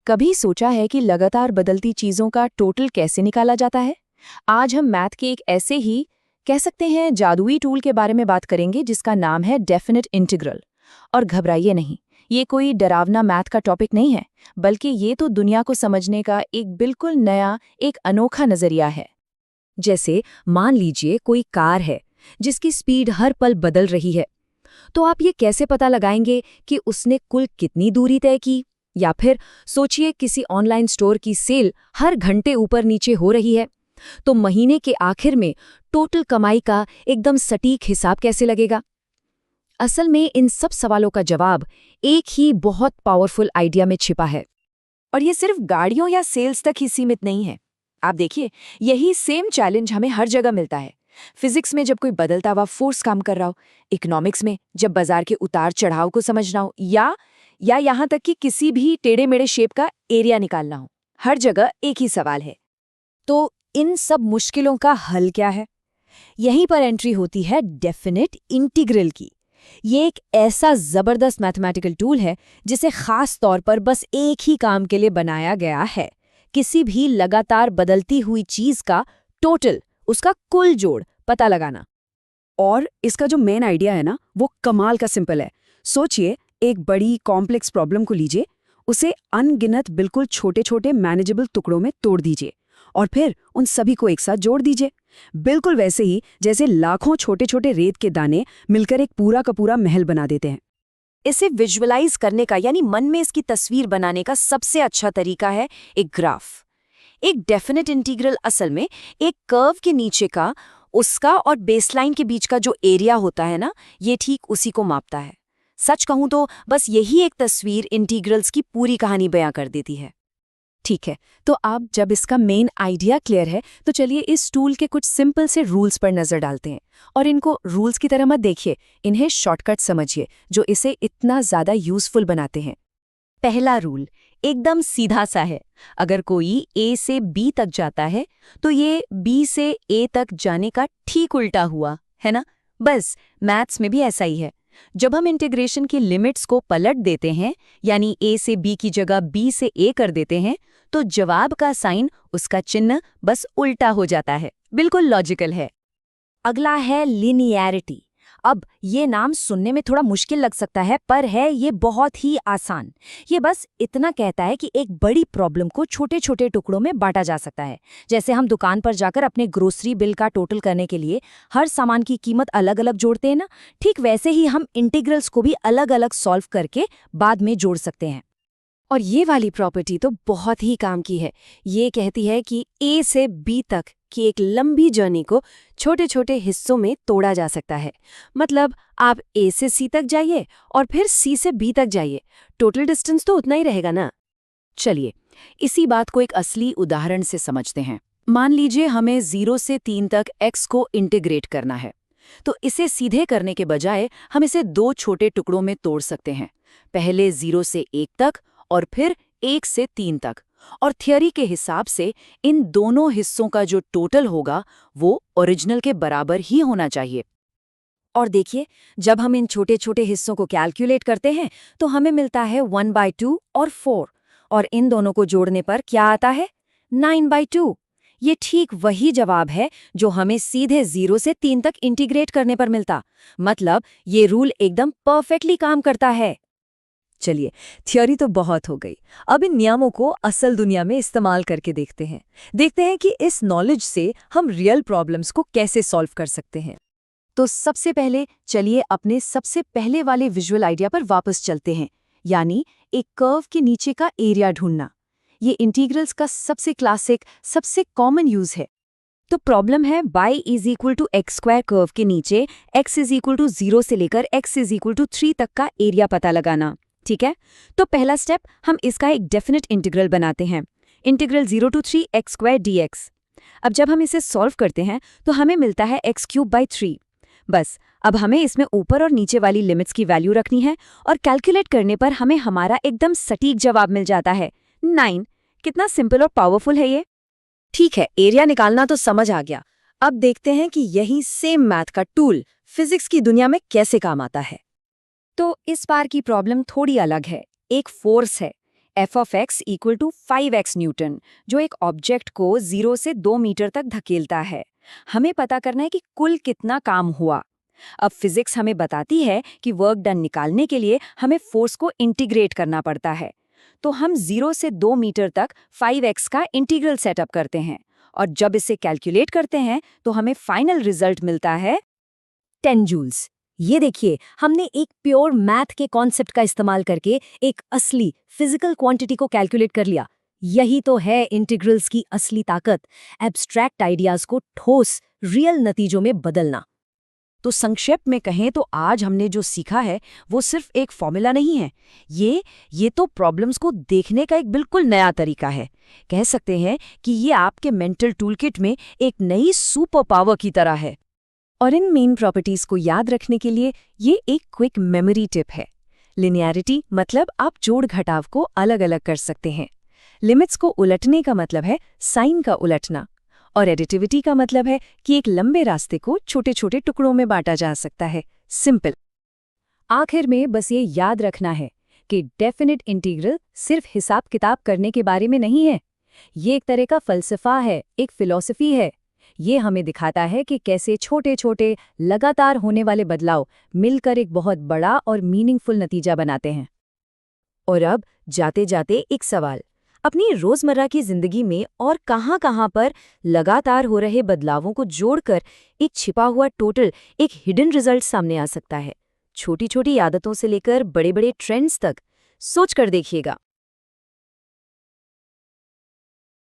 कभी सोचा है कि लगातार बदलती चीजों का टोटल कैसे निकाला जाता है? आज हम मैथ के एक ऐसे ही कह सकते हैं जादुई टूल के बारे में बात करेंगे जिसका नाम है डेफिनेट इंटीग्रल। और घबराइए नहीं, ये कोई डरावना मैथ का टॉपिक नहीं है, बल्कि ये तो दुनिया को समझने का एक बिल्कुल नया, एक अनोखा नजरिया है। जैसे मान लीजिए कोई कार है जिसकी स्पीड हर पल बदल रही है, तो आप ये कैसे पता लगाएंगे कि उसने कुल कितनी दूरी तय की? या फिर सोचिए किसी ऑनलाइन स्टोर की सेल हर घंटे ऊपर नीचे हो रही है, तो महीने के आखिर में टोटल कमाई का एकदम सटीक हिसाब कैसे लगेगा? असल में इन सब सवालों का जवाब एक ही बहुत पावरफुल आइडिया में छिपा है। और ये सिर्फ गाड़ियों या सेल्स तक ही सीमित नहीं है। आप देखिए, यही सेम चैलेंज हमें हर जगह मिलता है। फिजिक्स में जब कोई बदलता हुआ फोर्स काम कर रहा हो, इकोनॉमिक्स में जब बाजार के उतार चढ़ाव को समझना हो, या यहाँ तक कि किसी भी टेढ़े मेढ़े शेप का एरिया निकालना हो, हर जगह एक ही सवाल है। तो इन सब मुश्किलों का हल क्या है? यहीं पर एंट्री होती है डेफिनेट इंटीग्रल की। ये एक ऐसा जबरदस्त मैथमेटिकल टूल है जिसे खास तौर पर बस एक ही काम के लिए बनाया गया है, किसी भी लगातार बदलती हुई चीज का टोटल, उसका कुल जोड़ पता लगाना। और इसका जो मेन आइडिया है ना, वो कमाल का सिंपल है। सोचिए, एक बड़ी कॉम्प्लेक्स प्रॉब्लम को लीजिए, उसे अनगिनत बिल्कुल छोटे छोटे मैनेजेबल टुकड़ों में तोड़ दीजिए और फिर उन सभी को एक साथ जोड़ दीजिए। बिल्कुल वैसे ही जैसे लाखों छोटे छोटे रेत के दाने मिलकर एक पूरा का पूरा महल बना देते हैं। इसे विजुअलाइज करने का, यानी मन में इसकी तस्वीर बनाने का सबसे अच्छा तरीका है एक ग्राफ। एक डेफिनेट इंटीग्रल असल में एक कर्व के नीचे का, उसका और बेसलाइन के बीच का जो एरिया होता है ना, ये ठीक उसी को मापता है। सच कहूं तो बस यही एक तस्वीर इंटीग्रल्स की पूरी कहानी बयां कर देती है। ठीक है, तो अब जब इसका मेन आइडिया क्लियर है, तो चलिए इस टूल के कुछ सिंपल से रूल्स पर नजर डालते हैं। और इनको रूल्स की तरह मत देखिए, इन्हें शॉर्टकट समझिए जो इसे इतना ज्यादा यूजफुल बनाते हैं। पहला रूल एकदम सीधा सा है। अगर कोई ए से बी तक जाता है, तो ये बी से ए तक जाने का ठीक उल्टा हुआ, है ना? बस मैथ्स में भी ऐसा ही है। जब हम इंटीग्रेशन की लिमिट्स को पलट देते हैं, यानी ए से बी की जगह बी से ए कर देते हैं, तो जवाब का साइन, उसका चिन्ह बस उल्टा हो जाता है। बिल्कुल लॉजिकल है। अगला है लिनियरिटी। अब ये नाम सुनने में थोड़ा मुश्किल लग सकता है, पर है ये बहुत ही आसान। ये बस इतना कहता है कि एक बड़ी प्रॉब्लम को छोटे छोटे टुकड़ों में बांटा जा सकता है। जैसे हम दुकान पर जाकर अपने ग्रोसरी बिल का टोटल करने के लिए हर सामान की कीमत अलग अलग जोड़ते हैं ना, ठीक वैसे ही हम इंटीग्रल्स को भी अलग अलग सॉल्व करके बाद में जोड़ सकते हैं। और ये वाली प्रॉपर्टी तो बहुत ही काम की है। ये कहती है कि ए से बी तक की एक लंबी जर्नी को छोटे छोटे हिस्सों में तोड़ा जा सकता है। मतलब आप ए से सी तक जाइए और फिर सी से बी तक जाइए, टोटल डिस्टेंस तो उतना ही रहेगा ना। चलिए इसी बात को एक असली उदाहरण से समझते हैं। मान लीजिए हमें 0 से 3 तक x को इंटीग्रेट करना है, तो इसे सीधे करने के बजाय हम इसे दो छोटे टुकड़ों में तोड़ सकते हैं। पहले 0 से 1 तक और फिर 1 से 3 तक। और थियरी के हिसाब से इन दोनों हिस्सों का जो टोटल होगा वो ओरिजिनल के बराबर ही होना चाहिए। और देखिए, जब हम इन छोटे छोटे हिस्सों को कैलकुलेट करते हैं तो हमें मिलता है 1/2 और 4, और इन दोनों को जोड़ने पर क्या आता है? 9/2। ये ठीक वही जवाब है जो हमें सीधे 0 से 3 तक इंटीग्रेट करने पर मिलता। मतलब ये रूल एकदम परफेक्टली काम करता है। चलिए, थ्योरी तो बहुत हो गई, अब इन नियमों को असल दुनिया में इस्तेमाल करके देखते हैं कि इस नॉलेज से हम रियल प्रॉब्लम्स को कैसे सॉल्व कर सकते हैं। तो सबसे पहले चलिए अपने सबसे पहले वाले विजुअल आइडिया पर वापस चलते हैं, यानी एक कर्व के नीचे का एरिया ढूंढना। ये इंटीग्रल्स का सबसे क्लासिक, सबसे कॉमन यूज है। तो प्रॉब्लम है y = x² कर्व के नीचे x = 0 से लेकर x = 3 तक का एरिया पता लगाना। ठीक है, तो पहला स्टेप, हम इसका एक डेफिनेट इंटीग्रल बनाते हैं। Integral 0 to 3 x² dx। अब जब हम इसे सॉल्व करते हैं तो हमें मिलता है x³ बस अब हमें इसमें ऊपर और नीचे वाली लिमिट्स की वैल्यू रखनी है और कैलकुलेट करने पर हमें हमारा एकदम सटीक जवाब मिल जाता है 9। कितना सिंपल और पावरफुल है ये। ठीक है, एरिया निकालना तो समझ आ गया। अब देखते हैं कि यही सेम मैथ का टूल फिजिक्स की दुनिया में कैसे काम आता है। तो इस बार की प्रॉब्लम थोड़ी अलग है। एक फोर्स है, f(x) = 5x न्यूटन, जो एक ऑब्जेक्ट को 0 से 2 मीटर तक धकेलता है। हमें पता करना है कि कुल कितना काम हुआ। अब फिजिक्स हमें बताती है कि वर्क डन निकालने के लिए हमें फोर्स को इंटीग्रेट करना पड़ता है। तो हम 0 से 2 मीटर तक 5x का इंटीग्रल सेटअप करते हैं, और जब इसे कैलकुलेट करते हैं तो हमें फाइनल रिजल्ट मिलता है 10 जूल्स। ये देखिए, हमने एक प्योर मैथ के कॉन्सेप्ट का इस्तेमाल करके एक असली फिजिकल क्वांटिटी को कैलकुलेट कर लिया। यही तो है इंटीग्रल्स की असली ताकत, एब्स्ट्रैक्ट आइडियाज को ठोस रियल नतीजों में बदलना। तो संक्षेप में कहें तो आज हमने जो सीखा है वो सिर्फ एक फॉर्मूला नहीं है। ये तो प्रॉब्लम्स को देखने का एक बिल्कुल नया तरीका है। कह सकते हैं कि ये आपके मेंटल टूलकिट में एक नई सुपर पावर की तरह है। और इन मेन प्रॉपर्टीज को याद रखने के लिए ये एक क्विक मेमोरी टिप है। लिनियरिटी मतलब आप जोड़ घटाव को अलग अलग कर सकते हैं। लिमिट्स को उलटने का मतलब है साइन का उलटना। और एडिटिविटी का मतलब है कि एक लंबे रास्ते को छोटे छोटे टुकड़ों में बांटा जा सकता है। सिंपल। आखिर में बस ये याद रखना है कि डेफिनेट इंटीग्रल सिर्फ हिसाब किताब करने के बारे में नहीं है। ये एक तरह का फलसफा है, एक फिलॉसफी है। ये हमें दिखाता है कि कैसे छोटे छोटे लगातार होने वाले बदलाव मिलकर एक बहुत बड़ा और मीनिंगफुल नतीजा बनाते हैं। और अब जाते जाते एक सवाल, अपनी रोजमर्रा की जिंदगी में और कहां-कहां पर लगातार हो रहे बदलावों को जोड़कर एक छिपा हुआ टोटल, एक हिडन रिजल्ट सामने आ सकता है। छोटी छोटी आदतों से लेकर बड़े बड़े ट्रेंड्स तक सोच कर देखिएगा।